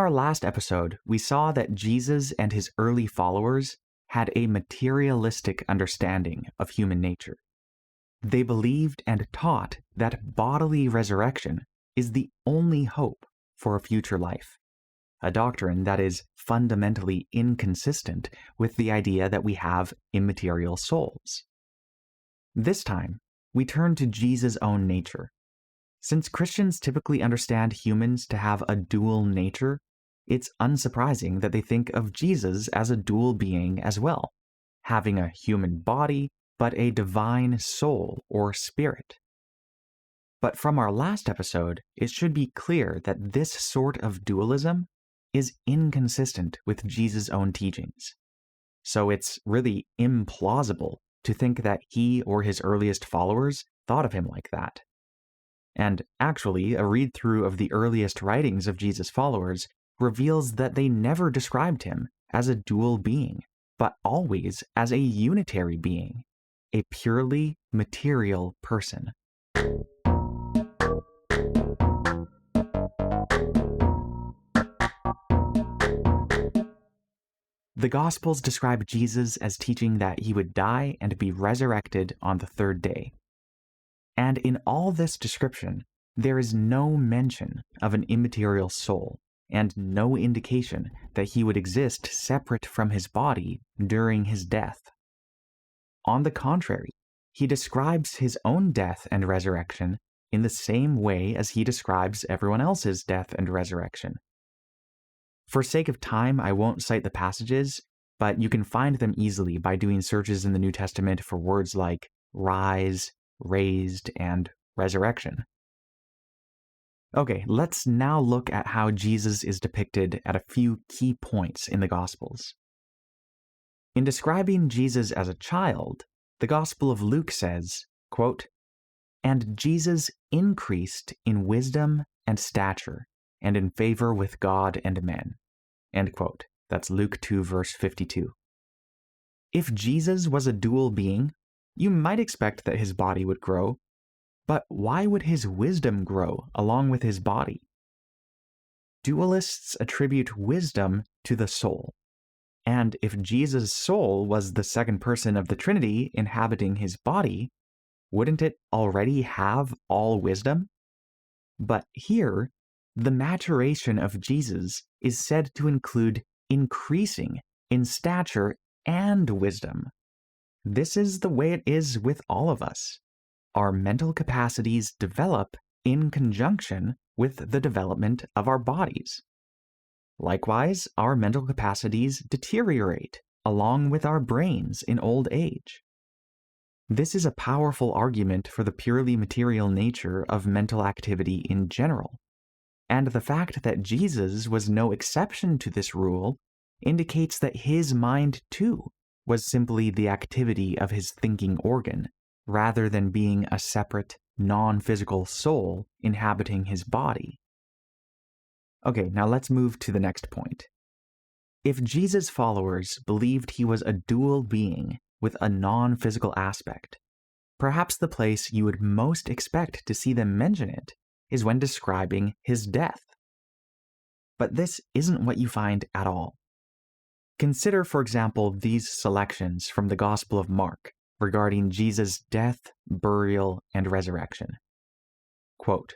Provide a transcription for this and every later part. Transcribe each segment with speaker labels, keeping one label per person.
Speaker 1: our last episode, we saw that Jesus and his early followers had a materialistic understanding of human nature. They believed and taught that bodily resurrection is the only hope for a future life, a doctrine that is fundamentally inconsistent with the idea that we have immaterial souls. This time, we turn to Jesus' own nature. Since Christians typically understand humans to have a dual nature, it's unsurprising that they think of Jesus as a dual being as well, having a human body but a divine soul or spirit. But from our last episode, it should be clear that this sort of dualism is inconsistent with Jesus' own teachings. So it's really implausible to think that he or his earliest followers thought of him like that. And actually, a read-through of the earliest writings of Jesus' followers reveals that they never described him as a dual being, but always as a unitary being, a purely material person. The Gospels describe Jesus as teaching that he would die and be resurrected on the third day. And in all this description, there is no mention of an immaterial soul, and no indication that he would exist separate from his body during his death. On the contrary, he describes his own death and resurrection in the same way as he describes everyone else's death and resurrection. For sake of time, I won't cite the passages, but you can find them easily by doing searches in the New Testament for words like rise, raised, and resurrection. Okay, let's now look at how Jesus is depicted at a few key points in the Gospels. In describing Jesus as a child, the Gospel of Luke says, quote, "And Jesus increased in wisdom and stature, and in favor with God and men." End quote. That's Luke 2, verse 52. If Jesus was a dual being, you might expect that his body would grow, but why would his wisdom grow along with his body? Dualists attribute wisdom to the soul, and if Jesus' soul was the second person of the Trinity inhabiting his body, wouldn't it already have all wisdom? But here, the maturation of Jesus is said to include increasing in stature and wisdom. This is the way it is with all of us. Our mental capacities develop in conjunction with the development of our bodies. Likewise, our mental capacities deteriorate along with our brains in old age. This is a powerful argument for the purely material nature of mental activity in general, and the fact that Jesus was no exception to this rule indicates that his mind, too, was simply the activity of his thinking organ, rather than being a separate, non-physical soul inhabiting his body. Okay, now let's move to the next point. If Jesus' followers believed he was a dual being with a non-physical aspect, perhaps the place you would most expect to see them mention it is when describing his death. But this isn't what you find at all. Consider, for example, these selections from the Gospel of Mark regarding Jesus' death, burial, and resurrection. Quote,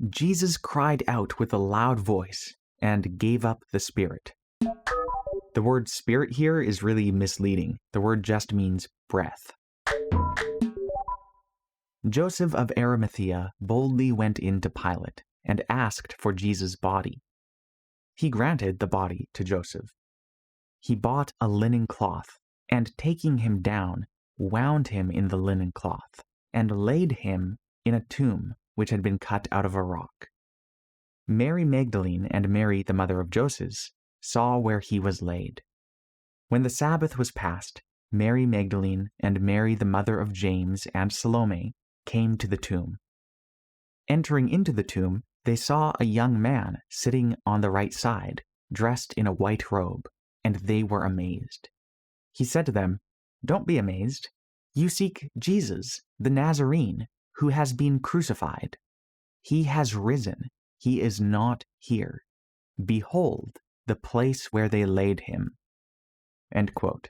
Speaker 1: "Jesus cried out with a loud voice and gave up the spirit." The word spirit here is really misleading. The word just means breath. Joseph of Arimathea boldly went in to Pilate and asked for Jesus' body. He granted the body to Joseph. He bought a linen cloth, and taking him down, wound him in the linen cloth, and laid him in a tomb which had been cut out of a rock. Mary Magdalene and Mary, the mother of Joseph, saw where he was laid. When the Sabbath was past, Mary Magdalene and Mary, the mother of James and Salome, came to the tomb. Entering into the tomb, they saw a young man sitting on the right side, dressed in a white robe, and they were amazed. He said to them, "Don't be amazed. You seek Jesus, the Nazarene, who has been crucified. He has risen. He is not here. "Behold, the place where they laid him." End quote.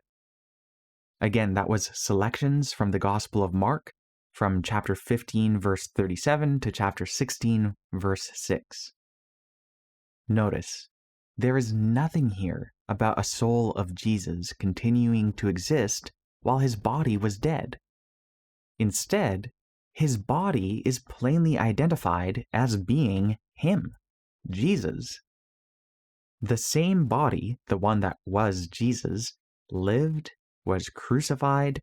Speaker 1: Again, that was selections from the Gospel of Mark, from chapter 15, verse 37 to chapter 16, verse 6. Notice, there is nothing here about a soul of Jesus continuing to exist while his body was dead. Instead, his body is plainly identified as being him, Jesus. The same body, the one that was Jesus, lived, was crucified,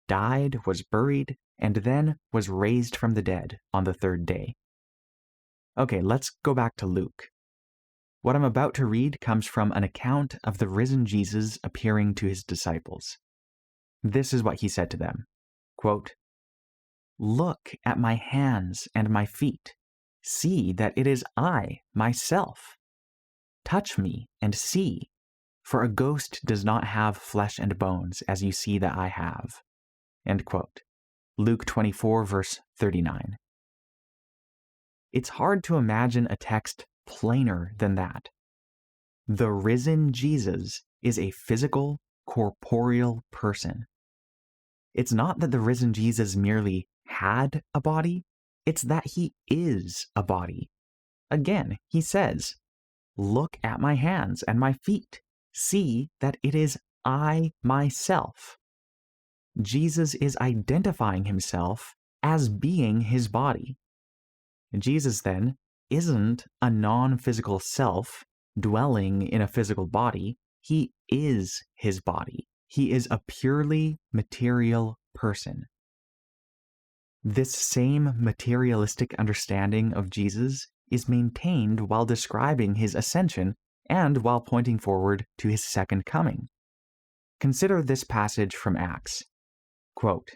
Speaker 1: died, was buried, and then was raised from the dead on the third day. Okay, let's go back to Luke. What I'm about to read comes from an account of the risen Jesus appearing to his disciples. This is what he said to them, quote, "Look at my hands and my feet. See that it is I, myself. Touch me and see, for a ghost does not have flesh and bones, as you see that I have." End quote. Luke 24, verse 39. It's hard to imagine a text plainer than that. The risen Jesus is a physical, corporeal person. It's not that the risen Jesus merely had a body, it's that he is a body. Again, he says, "Look at my hands and my feet. See that it is I myself." Jesus is identifying himself as being his body. Jesus, then, isn't a non-physical self dwelling in a physical body. He is his body. He is a purely material person. This same materialistic understanding of Jesus is maintained while describing his ascension and while pointing forward to his second coming. Consider this passage from Acts. Quote,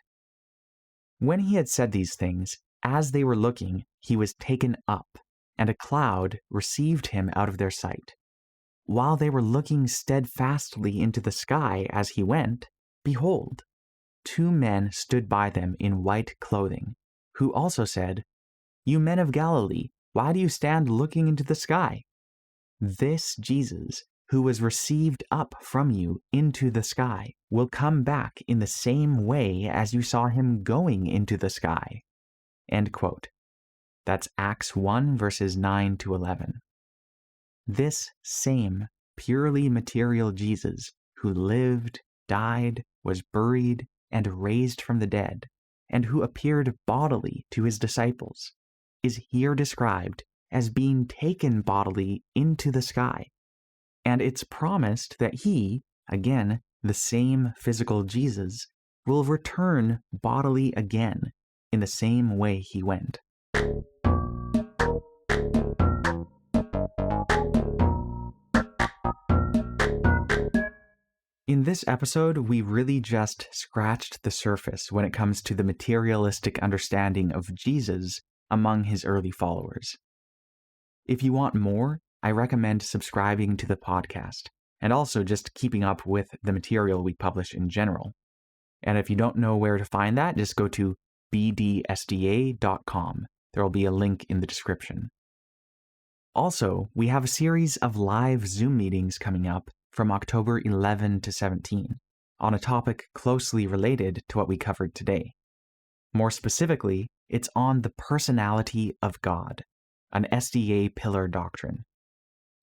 Speaker 1: "When he had said these things, as they were looking, he was taken up, and a cloud received him out of their sight. While they were looking steadfastly into the sky as he went, behold, 2 men stood by them in white clothing, who also said, 'You men of Galilee, why do you stand looking into the sky? This Jesus, who was received up from you into the sky, will come back in the same way as you saw him going into the sky." End quote. That's Acts 1, verses 9 to 11. This same purely material Jesus, who lived, died, was buried, and raised from the dead, and who appeared bodily to his disciples, is here described as being taken bodily into the sky. And it's promised that he, again, the same physical Jesus, will return bodily again in the same way he went. In this episode, we really just scratched the surface when it comes to the materialistic understanding of Jesus among his early followers. If you want more, I recommend subscribing to the podcast, and also just keeping up with the material we publish in general. And if you don't know where to find that, just go to bdsda.com. There will be a link in the description. Also, we have a series of live Zoom meetings coming up from October 11 to 17 on a topic closely related to what we covered today. More specifically, it's on the personality of God, an SDA pillar doctrine.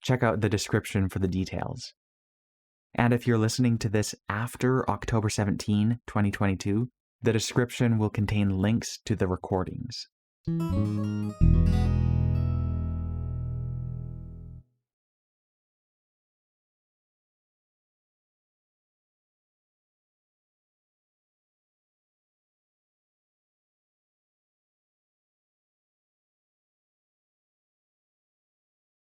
Speaker 1: Check out the description for the details. And if you're listening to this after October 17, 2022, the description will contain links to the recordings.